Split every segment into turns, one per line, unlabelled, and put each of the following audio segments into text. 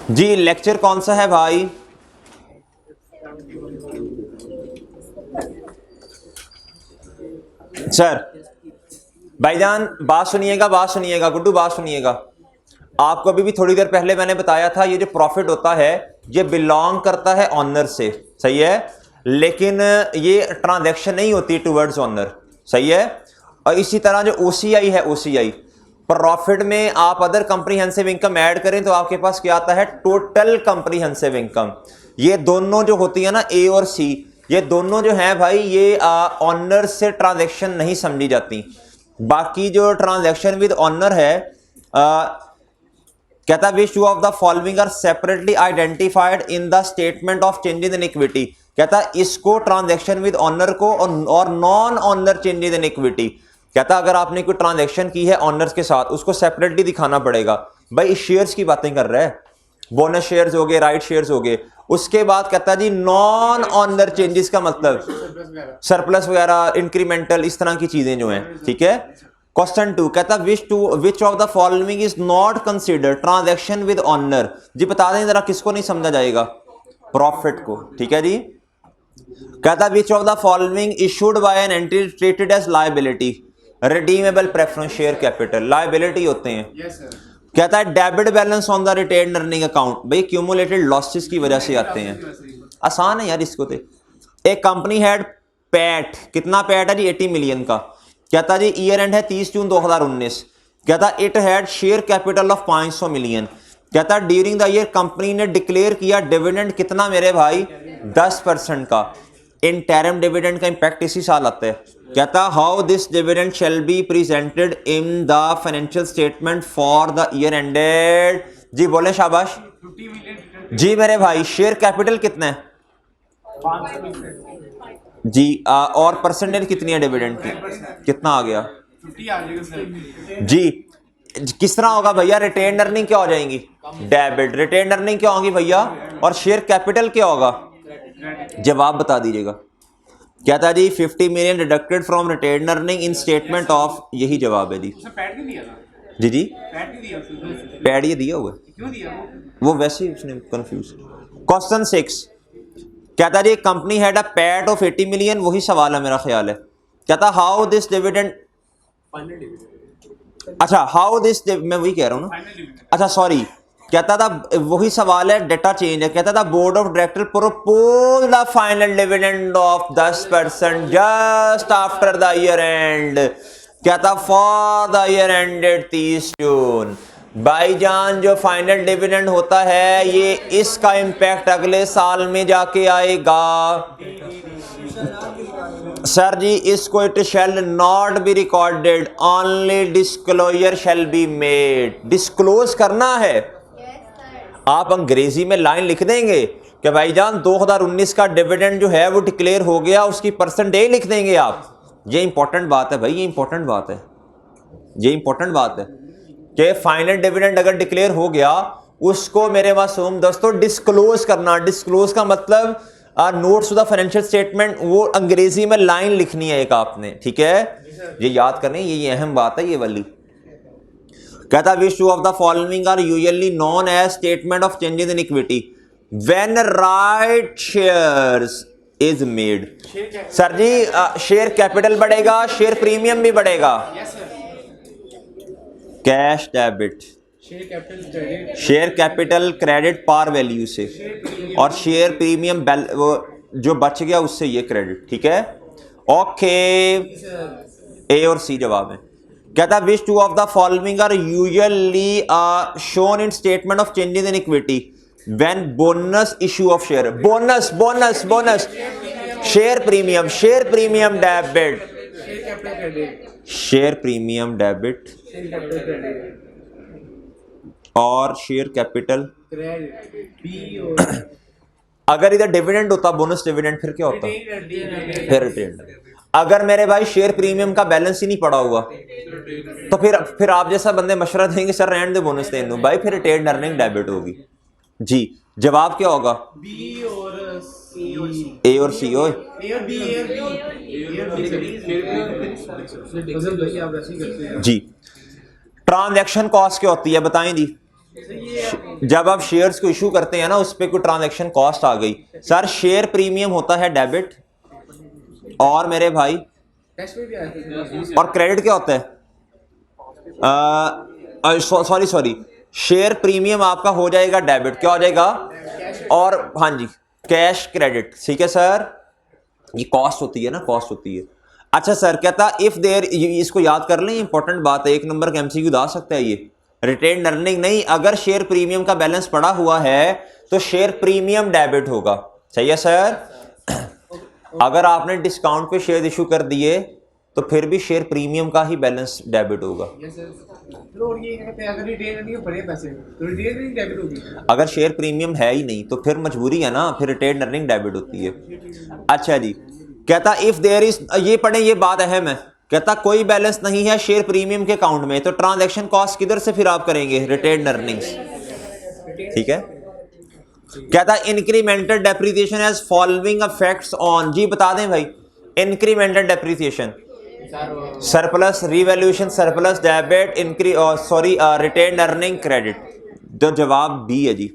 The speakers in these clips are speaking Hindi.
जी लेक्चर कौन सा है भाई? सर भाईजान बात सुनिएगा, बात सुनिएगा गुड्डू, बात सुनिएगा। आपको अभी भी थोड़ी देर पहले मैंने बताया था ये जो प्रॉफिट होता है ये बिलोंग करता है ऑनर से, सही है, लेकिन ये ट्रांजैक्शन नहीं होती टुवर्ड्स ऑनर, सही है। और इसी तरह जो ओसीआई है, ओसीआई प्रॉफिट में आप अदर कंप्रीहेंसिव इनकम ऐड करें तो आपके पास क्या आता है? Total comprehensive income. ये दोनों जो होती है ना, ए और सी, ये दोनों जो है भाई ये ऑनर से ट्रांजैक्शन नहीं समझी जाती। बाकी जो ट्रांजैक्शन विद ऑनर है कहता which two of the following are separately identified in the statement of changes in equity. कहता इसको ट्रांजैक्शन विद ऑनर को और non owner changes in equity, कहता अगर आपने कोई ट्रांजैक्शन की है ऑनर्स के साथ उसको सेपरेटली दिखाना पड़ेगा। भाई शेयर्स की बातें कर रहा है, बोनस शेयर्स हो गए, राइट शेयर्स हो गए। उसके बाद कहता जी नॉन ऑनर चेंजेस का मतलब सरप्लस वगैरह, इंक्रीमेंटल, इस तरह की चीजें जो हैं, ठीक है। क्वेश्चन 2 कहता which of the following is not consider transaction with honour. जी बता दें जरा किसको नहीं समझा जाएगा? प्रॉफिट को, ठीक है जी। कहता which of the following issued by an entity treated as liability. Redeemable preference share capital liability होते हैं। कहता है debit balance on the retained earning account. भाई क्यूमुलेटेड लॉसेस की वजह से आते हैं, आसान है यार इसको तो। एक कंपनी हैड पैट, कितना पैट है जी? 80 मिलियन का। कहता जी ईयर एंड है 30 जून 2019। कहता it had share capital of 500 million. कहता ड्यूरिंग द ईयर कंपनी ने डिक्लेयर किया डिविडेंड कितना मेरे भाई? 10% का। इंटरिम डिविडेंड का इंपैक्ट इसी साल आता है। कहता how this dividend shall be presented in the financial statement for the year ended. जी बोले शाबाश जी मेरे भाई। शेयर कैपिटल कितना है जी? और परसेंटेज कितनी है डिविडेंड की? कितना आ गया जी? किस तरह होगा भैया? रिटेन्ड अर्निंग क्या हो जाएंगी? डेबिट। रिटेन्ड अर्निंग क्या होगी भैया? और शेयर कैपिटल क्या होगा? जवाब बता दीजिएगा। क्या था जी? 50 million deducted from retained earning in statement of, यही जवाब है जी। जी जी पैड ये दिया हुआ है, वो वैसे ही उसने कंफ्यूज। क्वेश्चन 6 कहता जी company had a PAT of 80 million, वही सवाल है मेरा ख्याल है। कहता हाउ दिस डिविडेंड, अच्छा हाउ दिस, मैं वही कह रहा हूँ ना, अच्छा सॉरी। कहता था वही सवाल है, डेटा चेंज है। कहता था board of director propose the final dividend of 10% just after the year and. कहता फॉर द ईयर एंडेड 30 जून। भाईजान जो फाइनल डिविडेंड होता है ये इसका इंपैक्ट अगले साल में जाके आएगा। सर जी इसको it shall not be recorded, only disclosure shall be made. Disclose करना है। आप अंग्रेजी में लाइन लिख देंगे कि भाईजान 2019 का डिविडेंड जो है वो डिक्लेयर हो गया, उसकी परसेंटेज लिख देंगे आप। ये इंपॉर्टेंट बात है भाई, ये इंपॉर्टेंट बात है, ये इंपॉर्टेंट बात है कि फाइनल डिविडेंड अगर डिक्लेयर हो गया उसको मेरे मासूम दोस्तों डिस्क्लोज करना। डिस्क्लोज का मतलब notes to the financial statement, वो अंग्रेजी में लाइन लिखनी है एक आपने, ठीक है। ये याद करनी, ये अहम बात है ये वाली। कहता which two of the following are usually known as statement of changes in equity when right shares is made. Sir जी शेयर कैपिटल बढ़ेगा, शेयर प्रीमियम भी बढ़ेगा। Cash debit, share capital credit par value से, और शेयर प्रीमियम जो बच गया उससे ये क्रेडिट, ठीक है। ओके ए और सी जवाब है। कहता which two of the following are usually shown in statement of changes in equity when bonus issue of share. Bonus bonus bonus, share premium, share premium debit, share premium debit और शेयर कैपिटल। अगर इधर डिविडेंड होता बोनस डिविडेंड फिर क्या होता? फिर रिटेन्ड। अगर मेरे भाई शेयर प्रीमियम का बैलेंस ही नहीं पड़ा हुआ तो फिर आप जैसा बंदे मशवरा देंगे सर रहने दे बोनस दे दूं, भाई फिर रिटेन्ड अर्निंग डेबिट होगी जी। जवाब क्या होगा? बी और सी। ए और सी हो जी। ट्रांजैक्शन कॉस्ट क्या होती है बताएं जी? जब आप शेयर्स को इशू करते हैं ना, उस पर कोई ट्रांजैक्शन कॉस्ट आ गई, सर शेयर प्रीमियम होता है डेबिट, और मेरे भाई और क्रेडिट क्या होता है, सॉरी शेयर प्रीमियम आपका हो जाएगा डेबिट, क्या हो जाएगा, और हाँ जी कैश क्रेडिट, ठीक है सर, ये कॉस्ट होती है ना, कॉस्ट होती है। अच्छा सर कहता इफ देयर, इसको याद कर लें, इंपॉर्टेंट बात है, 1 नंबर का एमसीक्यू दा सकता है ये, रिटेन अर्निंग नहीं, अगर शेयर प्रीमियम का बैलेंस पड़ा हुआ है तो शेयर प्रीमियम डेबिट होगा, सही है सर। अगर आपने डिस्काउंट पे शेयर इशू कर दिए तो फिर भी शेयर प्रीमियम का ही बैलेंस डेबिट होगा। अगर शेयर प्रीमियम है ही नहीं तो फिर मजबूरी है ना, फिर रिटेन अर्निंग डेबिट होती है। अच्छा जी कहता इफ देयर इज, ये पढ़े, ये बात अहम है, कहता कोई बैलेंस नहीं है शेयर प्रीमियम के अकाउंट में, तो ट्रांजैक्शन कॉस्ट किधर से फिर आप करेंगे, रिटेन अर्निंग्स, ठीक है। कहता incremental depreciation has following effects on, जी बता दें भाई, incremental depreciation, surplus revaluation, surplus debit, retain earning credit, तो जवाब बी है जी।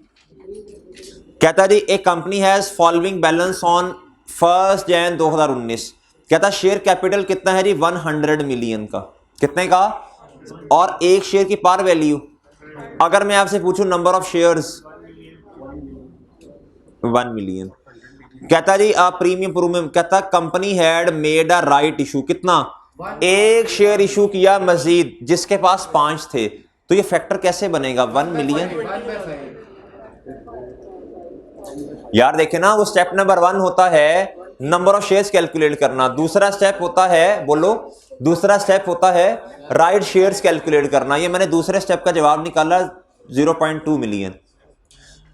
कहता जी एक company has following balance on 1 January 2019, कहता शेयर कैपिटल कितना है जी, 100 मिलियन का, कितने का, और एक शेयर की पार वैल्यू, अगर मैं आपसे पूछूं नंबर ऑफ शेयर्स 1 मिलियन। कहता जी प्रीमियम, कहता company had made a right issue, कितना, एक शेयर इशू किया मजीद, जिसके पास 5 थे, तो ये फैक्टर कैसे बनेगा, 1 मिलियन। यार देखे ना, वो स्टेप नंबर 1 होता है नंबर ऑफ शेयर्स कैलकुलेट करना, दूसरा स्टेप होता है, बोलो, दूसरा स्टेप होता है राइट शेयर्स कैलकुलेट करना। ये मैंने दूसरे स्टेप का जवाब निकाला 0.2 मिलियन।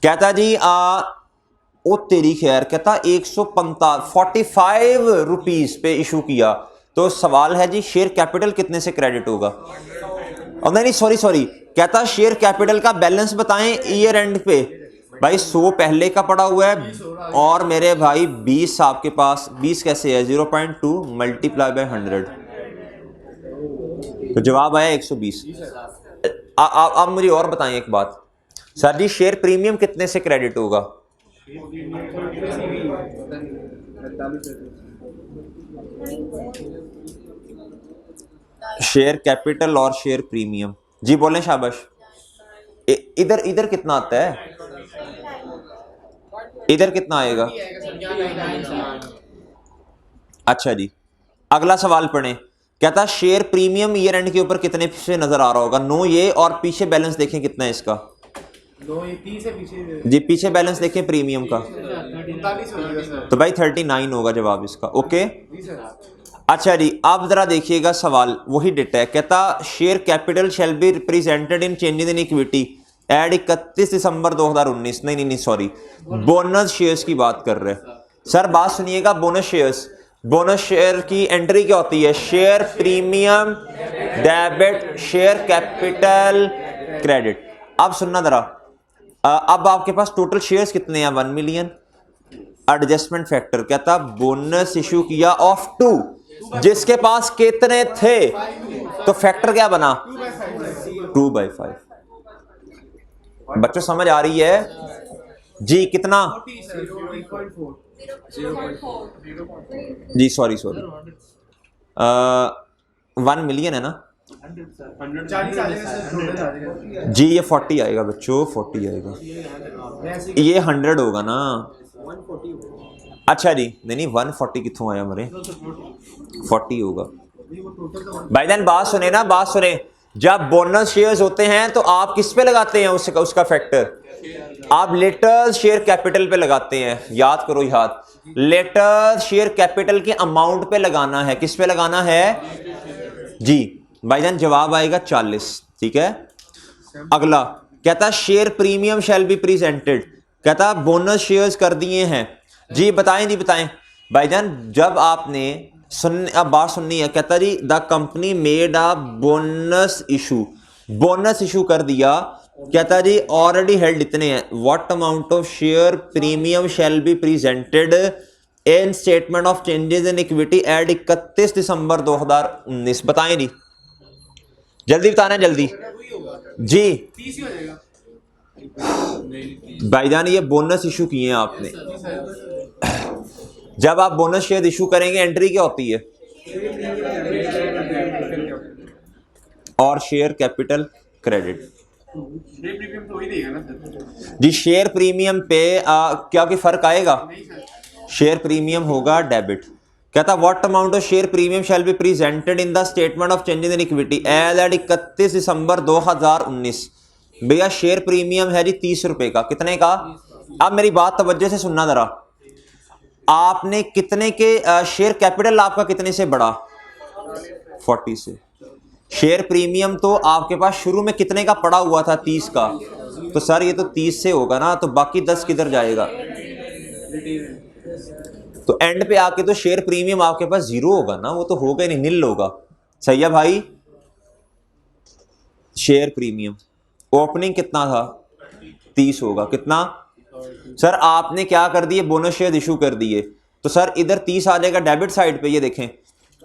कहता जी ओ तेरी खैर, कहता 145 रुपीज पे इशू किया, तो सवाल है जी शेयर कैपिटल कितने से क्रेडिट होगा, और नहीं सॉरी, कहता शेयर कैपिटल का बैलेंस बताएं ईयर एंड पे, भाई 100 पहले का पड़ा हुआ है, और मेरे भाई 20 आपके पास, 20 कैसे है, 0.2 मल्टीप्लाई बाय 100, तो जवाब आया 120। आप मुझे और बताएं एक बात, सर जी शेयर प्रीमियम कितने से क्रेडिट होगा, शेयर कैपिटल और शेयर प्रीमियम, जी बोलें शाबाश। इधर कितना आता है, इधर कितना आएगा, अच्छा जी अगला सवाल पढ़ें। कहता शेयर प्रीमियम ईयर एंड के ऊपर कितने से नजर आ रहा होगा, 9 ये, और पीछे बैलेंस देखें कितना है इसका, जी पीछे बैलेंस देखें प्रीमियम का, तो भाई 39 होगा जवाब इसका, ओके। अच्छा जी आप जरा देखिएगा सवाल, वही डेटा है, कहता share capital shall be represented in changes in equity at 31 December 2019, नहीं सॉरी, बोनस शेयर्स की बात कर रहे हैं सर, बात सुनिएगा, बोनस शेयर की एंट्री क्या होती है, share premium debit, share capital credit. अब सुनना जरा, अब आपके पास टोटल शेयर्स कितने हैं, 1 मिलियन, एडजस्टमेंट फैक्टर, कहता बोनस इशू किया ऑफ 2, जिसके पास कितने थे, तो फैक्टर क्या बना, 2/5। बच्चों समझ आ रही है जी, कितना, जी सॉरी 1 मिलियन है ना जी, ये 40 आएगा बच्चों, 40 आएगा, ये 100 होगा ना, अच्छा जी नहीं 140 कितों आया मेरे, 40 होगा भाई। जान बात सुने ना, बात सुने, जब बोनस शेयर्स होते हैं तो आप किस पे लगाते हैं उसका फैक्टर, आप लेटेस्ट शेयर कैपिटल पे लगाते हैं, याद करो, याद, लेटेस्ट शेयर कैपिटल के अमाउंट पे लगाना है, किस पे लगाना है जी भाईजान, जवाब आएगा 40, ठीक है। अगला कहता share premium shall be presented, कहता बोनस शेयर्स कर दिए हैं जी, बताएं जी बताएं भाईजान, जब आपने अब बात सुननी है, कहता जी the company made a bonus issue कर दिया, कहता जी ऑलरेडी हेल्ड इतने हैं, what amount of share premium shall be presented in statement of changes in equity at 31 December 2019, बताएं जी, जल्दी बताना, जल्दी जी, भाईजान ये बोनस इशू किए हैं आपने। जब आप बोनस शेयर इशू करेंगे एंट्री क्या होती है? और शेयर कैपिटल क्रेडिट। जी शेयर प्रीमियम पे क्या कोई फर्क आएगा? शेयर प्रीमियम होगा डेबिट। कहता what amount of share premium shall be presented in the statement of changes in equity as at 31 December 2019। भैया शेयर प्रीमियम है जी 30 रुपए का। कितने का? अब मेरी बात तवज्जो से सुनना जरा। आपने कितने के शेयर कैपिटल आपका कितने से बढ़ा? 40 से। शेयर प्रीमियम तो आपके पास शुरू में कितने का पड़ा हुआ था? 30 का। तो सर ये तो 30 से होगा ना, तो बाकी 10 किधर जाएगा? तो एंड पे आके तो शेयर प्रीमियम आपके पास जीरो होगा ना, वो तो होगा ही नहीं, नील होगा। सही है भाई। शेयर प्रीमियम ओपनिंग कितना था? 30 होगा। कितना? सर आपने क्या कर दिए? बोनस शेयर इशू कर दिए। तो सर इधर 30 आ जाएगा डेबिट साइड पे, ये देखें।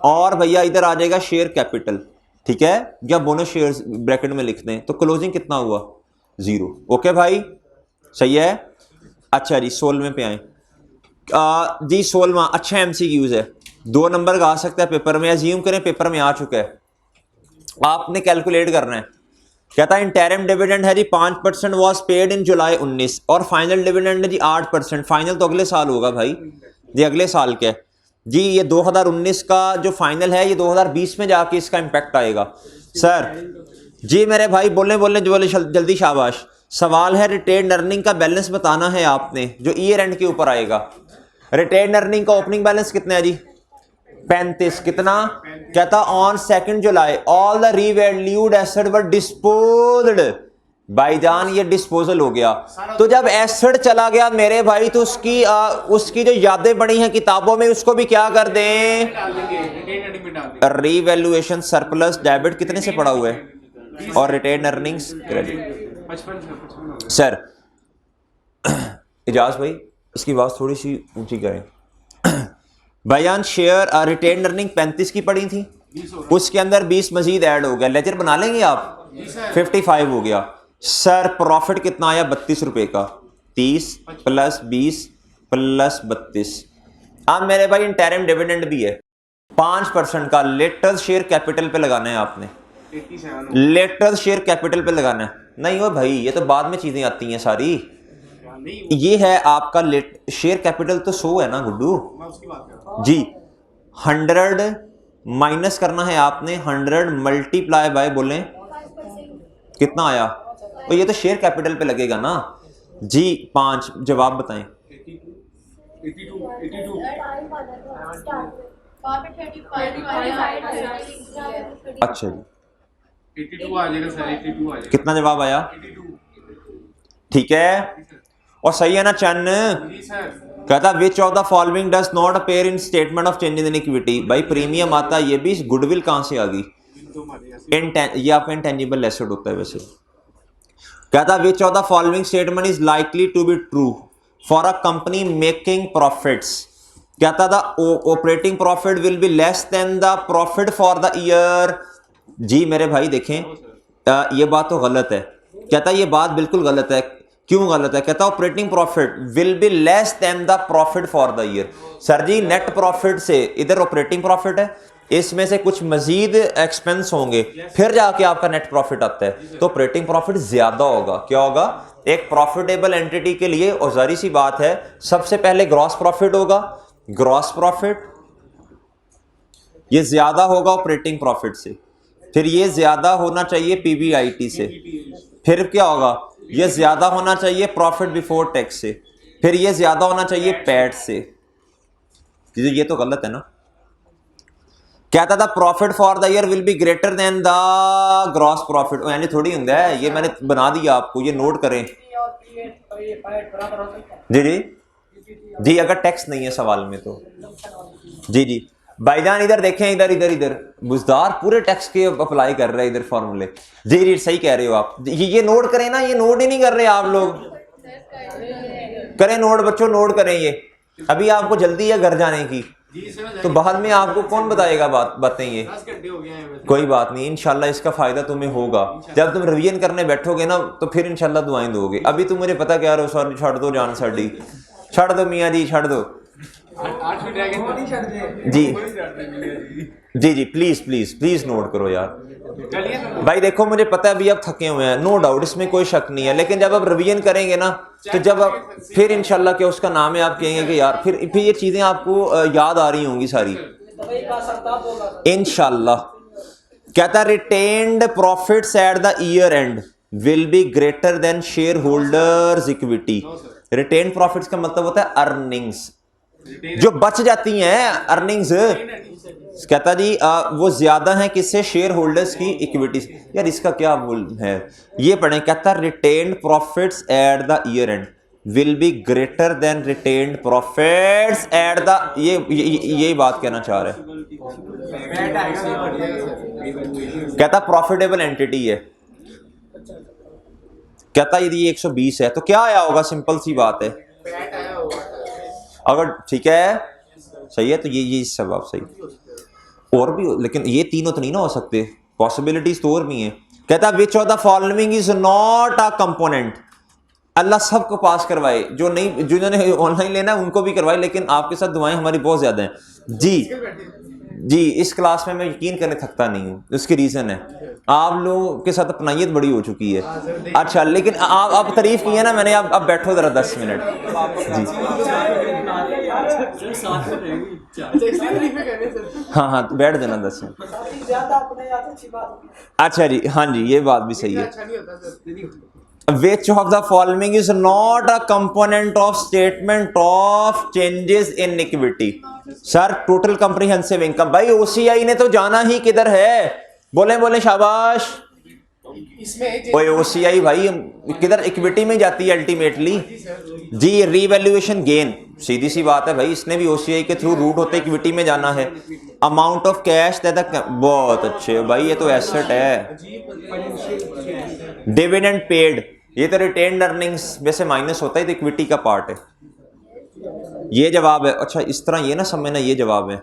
और भैया इधर आ जाएगा शेयर कैपिटल, ठीक है, या बोनस शेयर ब्रैकेट में लिखते हैं। तो क्लोजिंग कितना हुआ? 0। ओके भाई, सही है। अच्छा जी 16वें पे आए। जी 16वां अच्छा एमसीक्यूज है, 2 नंबर का आ सकता है पेपर में। अज्यूम करें पेपर में आ चुका है, आपने कैलकुलेट करना है। कहता है इंटरिम डिविडेंड है जी 5% वाज पेड इन जुलाई 19 और फाइनल डिविडेंड है जी 8%। फाइनल तो अगले साल होगा भाई, ये अगले साल के जी। ये 2019 का जो फाइनल है ये 2020 में जाके इसका इंपैक्ट आएगा। सर जी मेरे भाई बोलने जल्दी शाबाश। सवाल है रिटेन अर्निंग का बैलेंस बताना है आपने, जो ईयर एंड के ऊपर आएगा। रिटेन अर्निंग का ओपनिंग बैलेंस कितना है जी? 35। कितना? कहता on 2 July all the revalued asset were disposed. भाईजान ये डिस्पोजल हो गया। तो जब एसेट चला गया मेरे भाई, तो उसकी जो यादें बनी हैं किताबों में, उसको भी क्या कर दें? रीवैल्यूएशन सरप्लस डेबिट कितने से पड़ा हुआ है? और retain earnings credit. Sir Ijaz भाई इसकी बात थोड़ी सी ऊंची करें। भाईजान शेयर रिटेन अर्निंग 35 की पड़ी थी, उसके अंदर 20 मजीद ऐड हो गया। लेजर बना लेंगे आप? 55 हो गया। सर प्रॉफिट कितना आया? 32 रुपए का। 30 प्लस 20 प्लस 32। अब मेरे भाई इंटरिम डिविडेंड भी है 5% का। लेटर्स शेयर कैपिटल पे लगाना है आपने। लेटर्स शेयर कैपिटल पे लगाना है। नहीं हो भाई, ये तो बाद में चीजें आती हैं सारी। ये है आपका शेयर कैपिटल तो 100 है ना गुड्डू जी। 100 माइनस करना है आपने, 100 मल्टीप्लाई बाय बोले कितना आया? तो ये तो शेयर कैपिटल पे लगेगा ना जी। 5 जवाब बताएं। 82। अच्छा जी
82 आ जाएगा सर, 82 आ जाएगा।
कितना जवाब आया?
82।
ठीक है और सही है ना चन्न?
जी सर।
कहता which of the following does not appear in statement of changes in equity. भाई प्रीमियम आता है, ये भी गुडविल कहां से आ गई? ये आपका इंटेंजिबल एसेट होता है वैसे। कहता which of the following statement is likely to be true for a company making profits. कहता the operating profit will be less than the profit for the year. जी मेरे भाई देखें ये बात तो गलत है। कहता ये बात बिल्कुल गलत है। क्यों गलत है? कहता operating profit will be less than the profit for the year. Sir ji net profit से इधर ऑपरेटिंग प्रॉफिट है, इसमें से कुछ मजीद एक्सपेंस होंगे फिर जाके आपका नेट प्रॉफिट आता है, तो ऑपरेटिंग प्रॉफिट ज्यादा होगा। क्या होगा? एक प्रॉफिटेबल एंटिटी के लिए और जारी सी बात है सबसे पहले ग्रॉस प्रॉफिट होगा। ग्रॉस प्रॉफिट ये ज्यादा होगा ऑपरेटिंग प्रॉफिट से, फिर ये ज्यादा होना चाहिए पीबीआईटी से, फिर क्या होगा? ये ज्यादा होना चाहिए प्रॉफिट बिफोर टैक्स से, फिर ये ज्यादा होना चाहिए पैट से। ये तो गलत है ना। कहता था profit for the year will be greater than the gross profit. यानी थोड़ी होता है, ये मैंने बना दिया आपको, ये नोट करें जी। जी जी अगर टैक्स नहीं है सवाल में तो जी जी। भाईजान इधर देखें, इधर इधर इधर बुजदार पूरे टैक्स के अप्लाई कर रहे हैं इधर फॉर्मूले। जी जी सही कह रहे हो आप। ये नोट करें ना, ये नोट ही नहीं कर रहे आप लोग। करें नोट बच्चों, नोट करें। ये अभी आपको जल्दी है घर जाने की।
जी सर
तो बाद में आपको कौन बताएगा बातें ये?
10 घंटे हो गए हैं वैसे।
कोई बात नहीं, इंशाल्लाह इसका फायदा तुम्हें होगा। जब तुम रिवीजन करने बैठोगे ना तो फिर इंशाल्लाह दुआएं दोगे। अभी तुम मुझे पता क्या रहो, सॉरी छोड़ दो जान साडी, छोड़ दो मियाँ जी, छोड़ दो
8 मिनट रह गए
जी जी जी, प्लीज प्लीज प्लीज नोट करो यार।
चलिए
भाई देखो मुझे पता है अभी आप थके हुए हैं, नो डाउट, इसमें कोई शक नहीं है, लेकिन जब आप रिवीजन करेंगे ना तो जब आप फिर इंशाल्लाह क्या उसका नाम है, आप कहेंगे कि यार फिर ये चीजें आपको याद आ रही होंगी सारी इंशाल्लाह। कहता retained profits at the year and will be greater than share holders equity. Retained profits का मतलब होता है अर्निंग्स, जो बच जाती हैं अर्निंग्स। कहता जी वो ज्यादा है किससे? शेयर होल्डर्स की इक्विटी। यार इसका क्या बोल है, ये पढ़ें। कहता retained profits at the year and will be greater than retained profits at the, ये बात कहना चाह रहा है। कहता प्रॉफिटेबल एंटिटी है। कहता यदि ये 120 है तो क्या आया होगा? सिंपल सी बात है, अगर ठीक है सही है तो ये जवाब सही। और भी लेकिन ये तीनों तो नहीं ना हो सकते, पॉसिबिलिटीज तो और भी हैं। कहता which of the following is not a component. Allah सबको पास करवाए, जो नहीं, जिन्होंने ऑनलाइन लेना है उनको भी करवाए, लेकिन आपके साथ दुआएं हमारी बहुत ज्यादा हैं जी। जी इस क्लास में मैं यकीन करने थकता नहीं हूँ, उसकी रीजन है आप लोगों के साथ अपनाइयत बड़ी हो चुकी है। अच्छा लेकिन आप तारीफ की है ना मैंने, आप बैठो जरा 10 मिनट जी। हाँ हाँ बैठ देना 10 मिनट। अच्छा जी, हाँ जी ये बात भी सही है। Which of the following is not a component of statement of changes in equity? Sir total comprehensive income. भाई ओसीआई ने तो जाना ही किधर है? बोले बोले शाबाश। ओए ओसीआई भाई किधर? इक्विटी में जाती है अल्टीमेटली जी। रीवैल्यूएशन गेन, सीधी सी बात है भाई, इसने भी ओसीआई के थ्रू रूट होते इक्विटी में जाना है। अमाउंट ऑफ कैश दैट, बहुत अच्छे भाई, ये तो एसेट है। डिविडेंड पेड, ये तो रिटेन्ड अर्निंग्स में से माइनस होता है, तो इक्विटी का पार्ट है। ये जवाब है। अच्छा इस तरह ये ना समझना, ये जवाब है,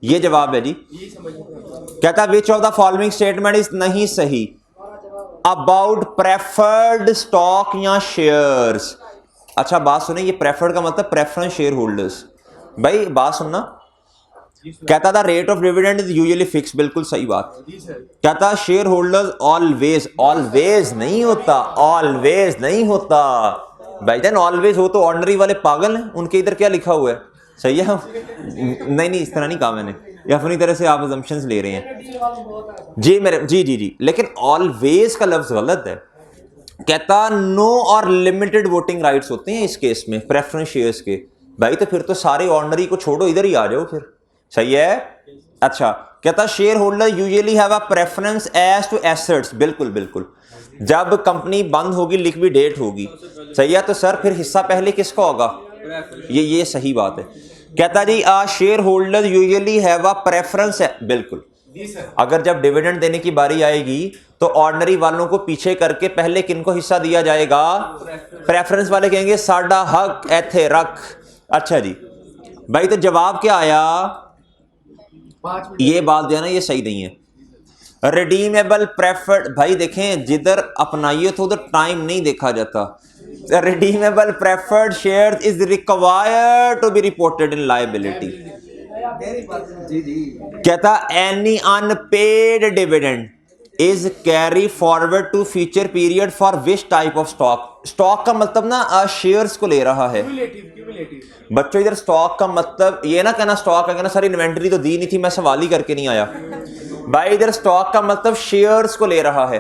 ये जवाब है जी। कहता which of the following statement is नहीं सही अबाउट प्रेफर्ड स्टॉक या शेयर्स। अच्छा बात सुने, ये प्रेफर्ड का मतलब प्रेफरेंस शेयर होल्डर्स। भाई बात सुनना, कहता था rate of dividend is usually fix, बिल्कुल सही बात। कहता शेयर होल्डर्स ऑलवेज, ऑलवेज नहीं होता, ऑलवेज नहीं होता भाईजान। ऑलवेज हो तो ऑर्डिनरी वाले पागल हैं, उनके इधर क्या लिखा हुआ है? सही है नहीं नहीं इस तरह नहीं कहा मैंने, या अपनी तरह से आप अजम्पशंस ले रहे हैं जी मेरे जी जी जी। लेकिन ऑलवेज का लफ्ज गलत है। कहता नो और लिमिटेड वोटिंग राइट्स होते हैं इस केस में प्रेफरेंस शेयर्स के। भाई तो फिर तो सारे ऑर्डिनरी को छोड़ो, इधर ही आ जाओ फिर, सही है। अच्छा कहता share holder usually have a preference as to assets, बिल्कुल बिल्कुल। जब कंपनी बंद होगी, लिक्विडेट होगी, सही है, तो सर फिर हिस्सा पहले किसका होगा? ये सही बात है। कहता जी share holder usually have a preference है, बिल्कुल। अगर जब डिविडेंड देने की बारी आएगी तो ऑर्डिनरी वालों को पीछे करके पहले किनको हिस्सा दिया जाएगा? प्रेफरेंस वाले कहेंगे साडा हक एथे रख। अच्छा जी भाई तो जवाब क्या आया? ये बात जो है ना ये सही नहीं है। रिडीमेबल प्रेफर्ड, भाई देखें जिधर अपनाइए तो उधर टाइम नहीं देखा जाता। Redeemable preferred share is required to be reported in liability. कहता any unpaid dividend is carry forward to future period for which type of stock. Stock का मतलब ना शेयर्स को ले रहा है बच्चों। इधर स्टॉक का मतलब ये ना कहना स्टॉक है, कहना सर इन्वेंटरी तो दी नहीं थी, मैं सवाल ही करके नहीं आया। भाई इधर स्टॉक का मतलब शेयर्स को ले रहा है।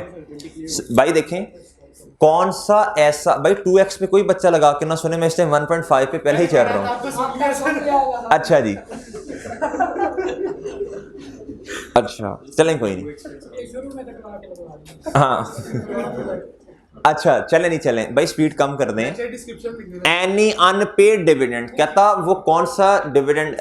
भाई देखें कौन सा ऐसा, भाई 2x पे कोई बच्चा लगा के ना सुने, मैं इससे 1.5 पे पहले ही चल रहा हूं। अच्छा जी अच्छा चलें कोई नहीं, हाँ अच्छा चले नहीं चलें भाई, स्पीड कम कर दें। एनी अनपेड डिविडेंड, कहता वो कौन सा डिविडेंड,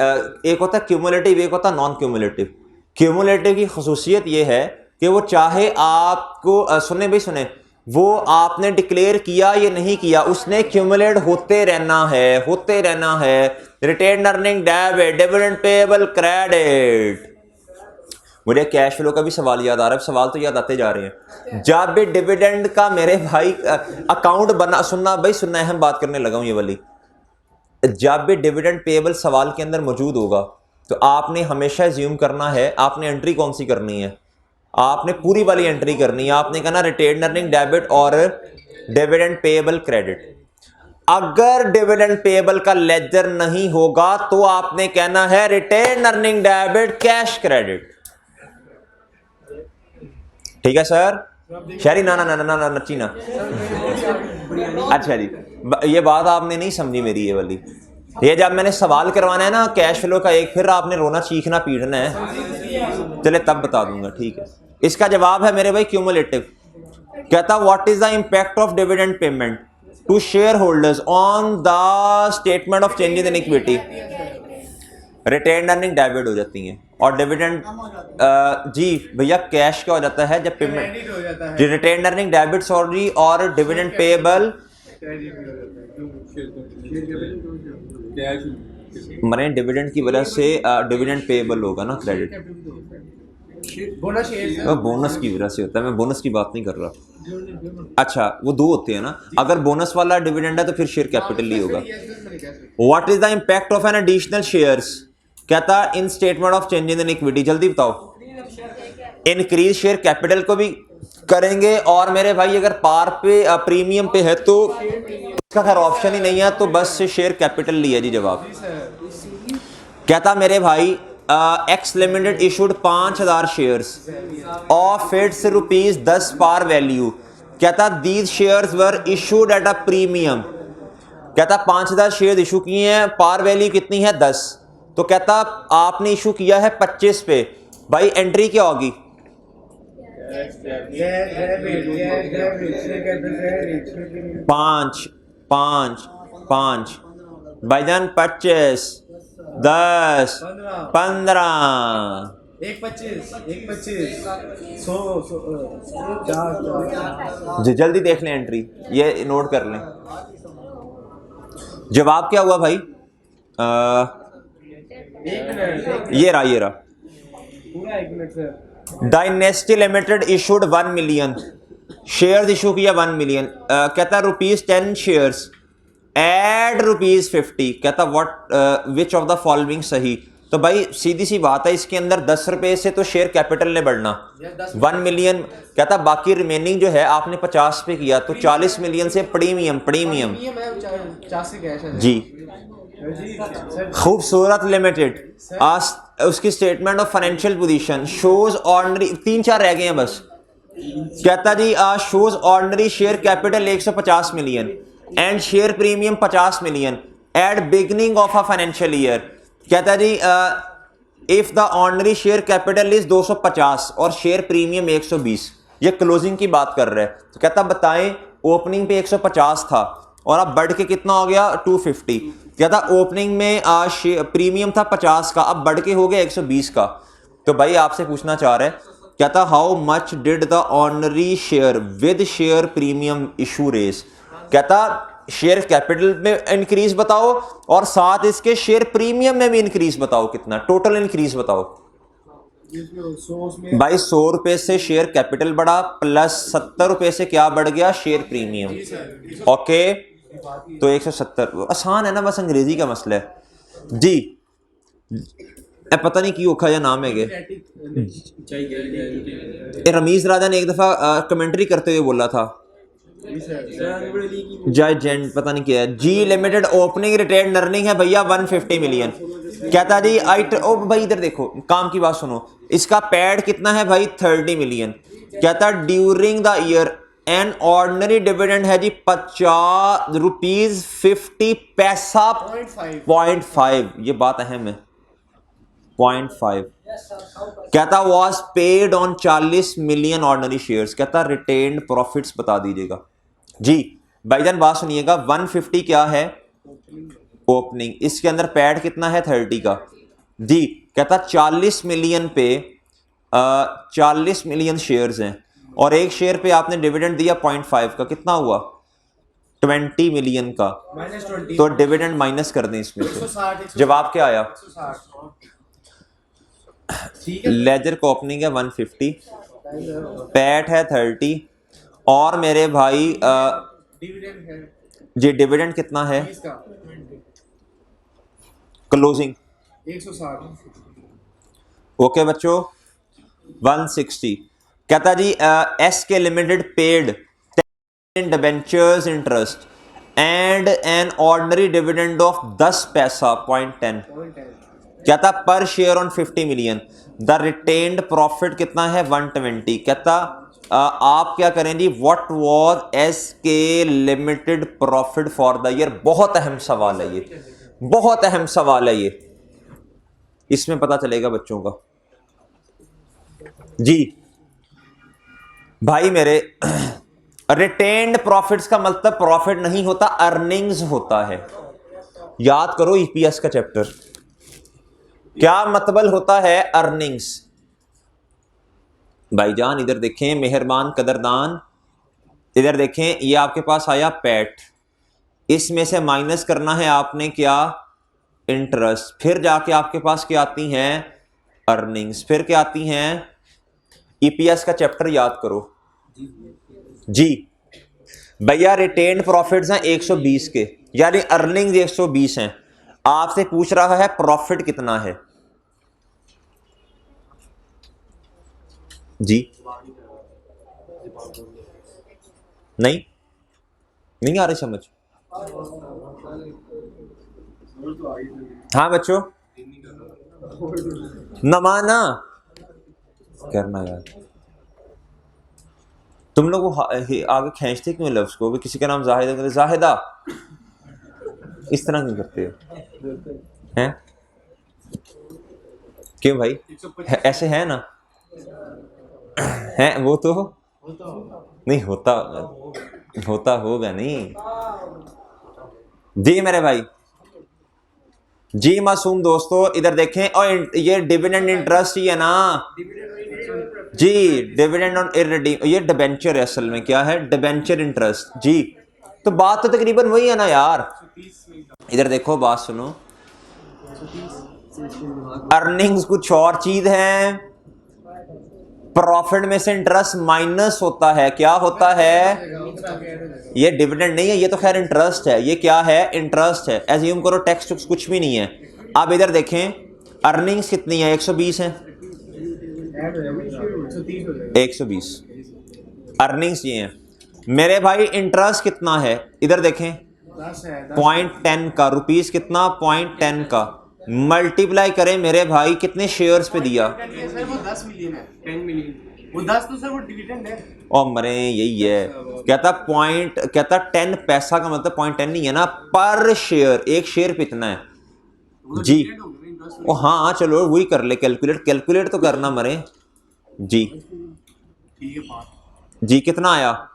एक होता है क्यूमुलेटिव, एक होता है नॉन क्यूमुलेटिव। क्यूमुलेटिव की खसूसियत ये है कि वो चाहे आपको सुने भाई सुने, वो आपने डिक्लेयर किया या नहीं किया, उसने क्यूमुलेट होते रहना है। Retain earning debit, dividend payable credit. मुझे कैश फ्लो का भी सवाल याद आ रहा है, सवाल तो याद आते जा रहे हैं। जब भी डिविडेंड का मेरे भाई अकाउंट बना, सुनना भाई सुनना, अहम बात करने लगा हूं ये वाली। जब भी डिविडेंड पेएबल सवाल के अंदर मौजूद होगा तो आपने हमेशा एज्यूम करना है, आपने एंट्री कौन सी करनी है, आपने पूरी वाली एंट्री करनी है। आपने कहना रिटेन अर्निंग डेबिट और डिविडेंड पेएबल क्रेडिट। अगर डिविडेंड पेएबल का लेजर नहीं होगा तो आपने कहना है retain earning debit cash credit. ठीक है सर? शहरी ना ना ना ना ना नच्ची ना। अच्छा जी, ये बात आपने नहीं समझी मेरी ये वाली। ये जब मैंने सवाल करवाना है ना कैश फ्लो का एक, फिर आपने रोना चीखना पीटना है, चले तब बता दूंगा। ठीक है, इसका जवाब है मेरे भाई क्यूमुलेटिव। कहता what is the impact of dividend payment to share holders on the statement of changes in equity. Retain earning debit हो जाती हैं और डिविडेंड जी भैया कैश क्या हो जाता है जब payment, retain earning debit sorry और डिविडेंड पेएबल मने डिविडेंड की वजह से डिविडेंड पेएबल होगा ना क्रेडिट, बोनस की वजह से होता है। मैं बोनस की बात नहीं कर रहा। अच्छा वो दो होते हैं ना, अगर बोनस वाला डिविडेंड है तो फिर शेयर कैपिटल ही होगा। What is the impact of an additional shares, कहता in statement of changes in equity. जल्दी बताओ। इंक्रीज शेयर कैपिटल को भी करेंगे और मेरे भाई अगर पार पे प्रीमियम पे है तो इसका खैर ऑप्शन ही नहीं है, तो बस से शेयर कैपिटल लिया जी जवाब। कहता मेरे भाई X limited issued 5000 shares of its ₹10 par value. कहता these shares were issued at a premium. कहता 5000 शेयर इशू किए हैं, पार वैल्यू कितनी है 10। तो कहता आपने इशू किया है 25 पे, भाई एंट्री क्या होगी? 5 5 5 भाईजान 25 10 15 जी जल्दी देख लें एंट्री, ये नोट कर लें। जवाब क्या हुआ भाई? ये रहा dynasty limited issued 1 million shares issue किया 1 मिलियन। कहता ₹10 शेयर्स एड ₹50। कहता what which of the following सही। तो भाई सीधी सी बात है, इसके अंदर 10 रुपए से तो शेयर कैपिटल ने बढ़ना 1 मिलियन। कहता बाकी रिमेनिंग जो है आपने 50 पे किया तो 40 मिलियन से प्रीमियम जी। खूबसूरत लिमिटेड उसकी statement of financial position shows ordinary 3-4 रह गए हैं बस। कहता जी shows ordinary share capital 150 million and share premium 50 million at beginning of a financial year. कहता जी if the ordinary share capital is 250 और शेयर प्रीमियम 120। ये क्लोजिंग की बात कर रहे हैं। तो कहता बताएं ओपनिंग पे 150 था और अब बढ़ के कितना हो गया 250। कहता ओपनिंग में प्रीमियम था 50 का, अब बढ़ के हो गया 120 का। तो भाई आपसे पूछना चाह रहा है, कहता how much did the ordinary share with share premium issue raise. कहता शेयर कैपिटल में इंक्रीज बताओ और साथ इसके शेयर प्रीमियम में भी इंक्रीज बताओ, कितना टोटल इंक्रीज बताओ। भाई 100 रुपए से शेयर कैपिटल बढ़ा प्लस 70 रुपए से क्या बढ़ गया शेयर प्रीमियम। ओके तो 170 आसान है ना, बस अंग्रेजी का मसला है जी। पता नहीं क्यों औखा या नाम है रमीज राजा ने एक दफा कमेंट्री करते हुए बोला था जय जेंट पता नहीं क्या है। जी लिमिटेड ओपनिंग रिटेन अर्निंग है भैया 150 मिलियन। कहता जी ओ भाई इधर देखो काम की बात सुनो, इसका पैड कितना है भाई 30 मिलियन। कहता during the year N ordinary dividend है जी ₹50 0.5। ये बात अहम है 0.5। कहता was paid on 40 million ordinary shares. कहता रिटेन्ड प्रॉफिट्स बता दीजिएगा जी। भाईजान बात सुनिएगा 150 क्या है ओपनिंग, इसके अंदर पैड कितना है 30 का जी। कहता 40 मिलियन पे 40 मिलियन शेयर्स हैं और एक शेयर पे आपने डिविडेंड दिया 0.5 का, कितना हुआ 20 मिलियन का,
-20
तो डिविडेंड माइनस कर दें इसमें से,
160
जवाब क्या आया?
160 ठीक है।
लेजर को ओपनिंग है 150, पैट है 30, और मेरे भाई
डिविडेंड है
जी डिविडेंड कितना है
20 का,
क्लोजिंग?
160
ओके बच्चों 160। कहता जी एस के limited paid debentures interest and an ordinary dividend of 10 पैसा .10 कहता पर share on 50 million, the retained profit कितना है 120। कहता आप क्या करें जी, व्हाट वाज एस के limited profit for the year. बहुत अहम सवाल है ये, बहुत अहम सवाल है ये, इसमें पता चलेगा बच्चों का जी। भाई मेरे रिटेन्ड प्रॉफिट्स का मतलब प्रॉफिट नहीं होता, अर्निंग्स होता है। याद करो ईपीएस का चैप्टर, क्या मतलब होता है अर्निंग्स। भाईजान इधर देखें, मेहरबान कदरदान इधर देखें, ये आपके पास आया पैट, इसमें से माइनस करना है आपने क्या, इंटरेस्ट, फिर जाके आपके पास क्या आती हैं अर्निंग्स, फिर क्या आती हैं, ईपीएस का चैप्टर याद करो जी। भैया रिटेन्ड प्रॉफिट्स हैं 120 के, यानी अर्निंग्स 120 हैं, आपसे पूछ रहा है प्रॉफिट कितना है जी। नहीं आ रही समझ? हाँ बच्चों, नमाना करना यार, तुम लोग आगे खींचते क्यों लफ्ज को? किसी का नाम जाहिदा, जाहिदा इस तरह क्यों करते हो हैं? क्यों भाई ऐसे है ना, है वो तो नहीं होता, होता होगा नहीं जी मेरे भाई जी। मासूम दोस्तों इधर देखें, और ये डिविडेंड इंटरेस्ट ही है ना जी, डिविडेंड ऑन इररिडीम, ये डिबेंचर है असल में, क्या है डिबेंचर इंटरेस्ट जी। तो बात तो तकरीबन वही है ना यार। इधर देखो बात सुनो, अर्निंग्स कुछ और चीज है, प्रॉफिट में से इंटरेस्ट माइनस होता है, क्या होता है, ये डिविडेंड नहीं है, ये तो खैर इंटरेस्ट है, ये क्या है इंटरेस्ट है। एज्यूम करो टेक्स्ट कुछ भी नहीं है। अब इधर देखें अर्निंग्स कितनी है, 120 है, 120 अर्निंग्स ये हैं मेरे भाई। इंटरेस्ट कितना है इधर देखें 0.10 का, रुपीस कितना 0.10 का, मल्टीप्लाई करें मेरे भाई कितने शेयर्स पे दिया,
सर वो 10 मिलियन है, 10 मिलियन, वो 10 तो सर वो डिविडेंड है।
और मरे यही है, कहता 10 पैसा का मतलब 0.10 नहीं है ना, पर शेयर, एक शेयर पे इतना है जी। ओ हाँ चलो वही कर ले, कैलकुलेट तो करना मरे जी। जी कितना आया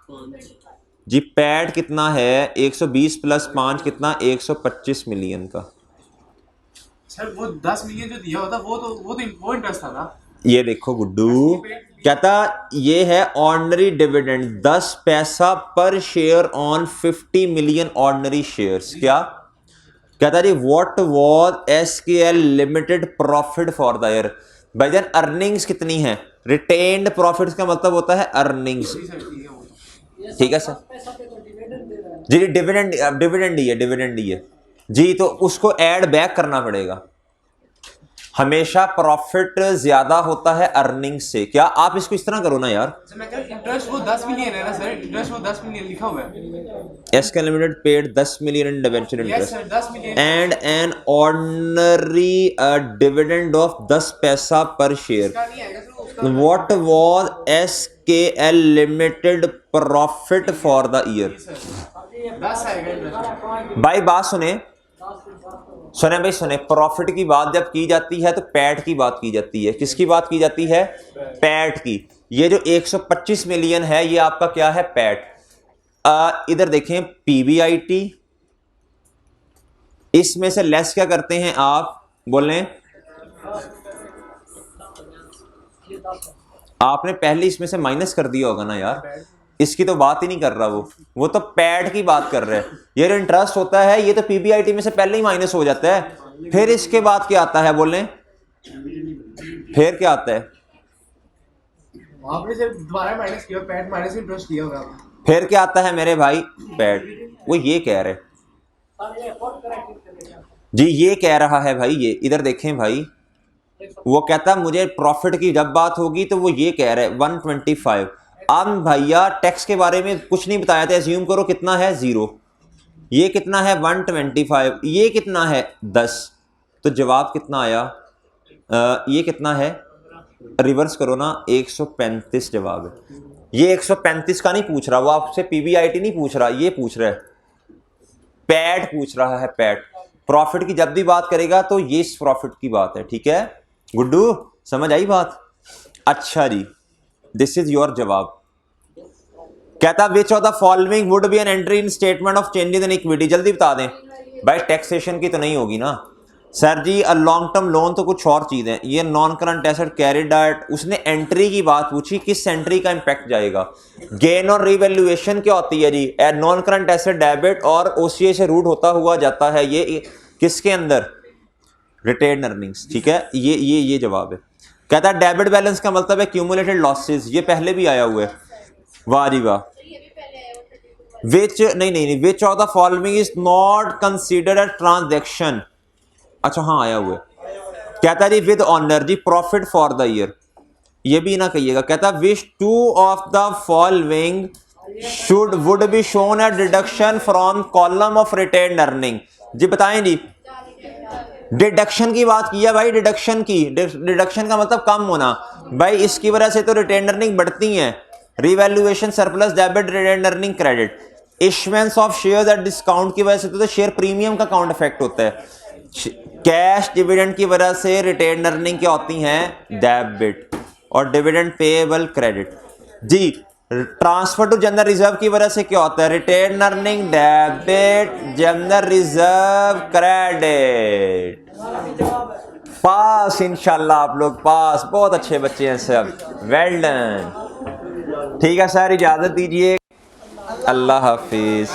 जी, पैड कितना है 120 प्लस 5 कितना 125 मिलियन का।
सर वो 10 मिलियन जो दिया होता वो इंटरेस्ट था ना।
ये देखो गुड्डू कहता ये है ordinary dividend 10 paisa per share on 50 million ordinary shares. क्या कहता जी, what was SKL limited profit for the year. भाईजान अर्निंग्स कितनी है, रिटेन्ड प्रॉफिट्स का मतलब होता है अर्निंग्स, ठीक है सर जी। डिविडेंड ही है जी, तो उसको ऐड बैक करना पड़ेगा। हमेशा प्रॉफिट ज्यादा होता है अर्निंग से। क्या आप इसको इस तरह करो ना यार,
इंटरेस्ट वो 10 मिलियन है ना सर, इंटरेस्ट वो 10 मिलियन लिखा हुआ है।
SK limited paid 10 million in debenture interest
10 million
and an ordinary dividend of 10 paisa per share. What was SKL limited profit for the year.
10 आएगा इंटरेस्ट।
भाई बात सुने भाई सुने, प्रॉफिट की बात जब की जाती है तो पैट की बात की जाती है। किसकी बात की जाती है, पैट की। ये जो 125 मिलियन है ये आपका क्या है, पैट। इधर देखें पीबीआईटी, इसमें से लेस क्या करते हैं आप बोलें, आपने पहले इसमें से माइनस कर दिया होगा ना यार, इसकी तो बात ही नहीं कर रहा वो तो पैड की बात कर रहा है। ये इंटरेस्ट होता है ये तो पीबीआईटी में से पहले ही माइनस हो जाता है, फिर इसके बाद क्या आता है बोलें, फिर क्या आता है,
आपने सिर्फ दोबारा माइनस किया, पैड माइनस इंटरेस्ट किया होगा।
फिर क्या आता है मेरे भाई, पैड। वो ये कह रहे जी, ये कह रहा है भाई, ये इधर देखें भाई, वो कहता मुझे प्रॉफिट की जब बात होगी तो वो ये कह रहा है 125। अब भैया टैक्स के बारे में कुछ नहीं बताया था, एज्यूम करो कितना है 0, ये कितना है 125, ये कितना है 10, तो जवाब कितना आया, ये कितना है, रिवर्स करो ना, 135 जवाब है। ये 135 का नहीं पूछ रहा, वो आपसे पीबीआईटी नहीं पूछ रहा, ये पूछ रहा है पैड पूछ रहा है, पैड। प्रॉफिट की जब भी बात करेगा तो ये इस प्रॉफिट की बात है, ठीक है गुड्डू, समझ आई बात। अच्छा जी, दिस इज योर जवाब। कहता which of the following would be an entry in statement of changes in equity, जल्दी बता दें भाई, टैक्सेशन की तो नहीं होगी ना सर जी। लॉन्ग टर्म लोन तो कुछ और चीज है, ये non current asset carried out, उसने एंट्री की बात पूछी, किस एंट्री का इंपैक्ट जाएगा। गेन और रिवैल्यूएशन क्या होती है जी, नॉन करंट एसेट डेबिट और ओसीए से रूट होता हुआ जाता है, ये किसके अंदर, रिटेन अर्निंग्स, ठीक है, ये जवाब है। कहता है डेबिट बैलेंस का मतलब है क्यूमुलेटेड लॉसेस, ये पहले भी आया हुआ है, वाह जी वाह। विच नहीं, which of the following is not considered a transaction, अच्छा हाँ आया हुआ है। कहता जी विद ऑनर जी प्रॉफिट फॉर द ईयर, ये भी ना कहिएगा। कहता which two of the following should would be shown a deduction from column of retain earning, जी बताएं जी। डिडक्शन की बात की है भाई, डिडक्शन की, डिडक्शन का मतलब कम होना भाई, इसकी वजह से तो रिटेन अर्निंग बढ़ती हैं। Revaluation surplus debit retain earning credit, issuance of shares at discount की वजह से तो शेयर प्रीमियम का काउंट इफेक्ट होता है। कैश डिविडेंड की वजह से रिटेन अर्निंग क्या होती हैं, डेबिट, और डिविडेंड पेएबल क्रेडिट जी। ट्रांसफर टू जनरल रिजर्व की वजह से क्या होता है, retain earning debit, general reserve credit. Pass इंशाल्लाह, आप लोग पास, बहुत अच्छे बच्चे हैं सब, वेल डन। ठीक है सर, इजाजत दीजिए, अल्लाह हाफिज।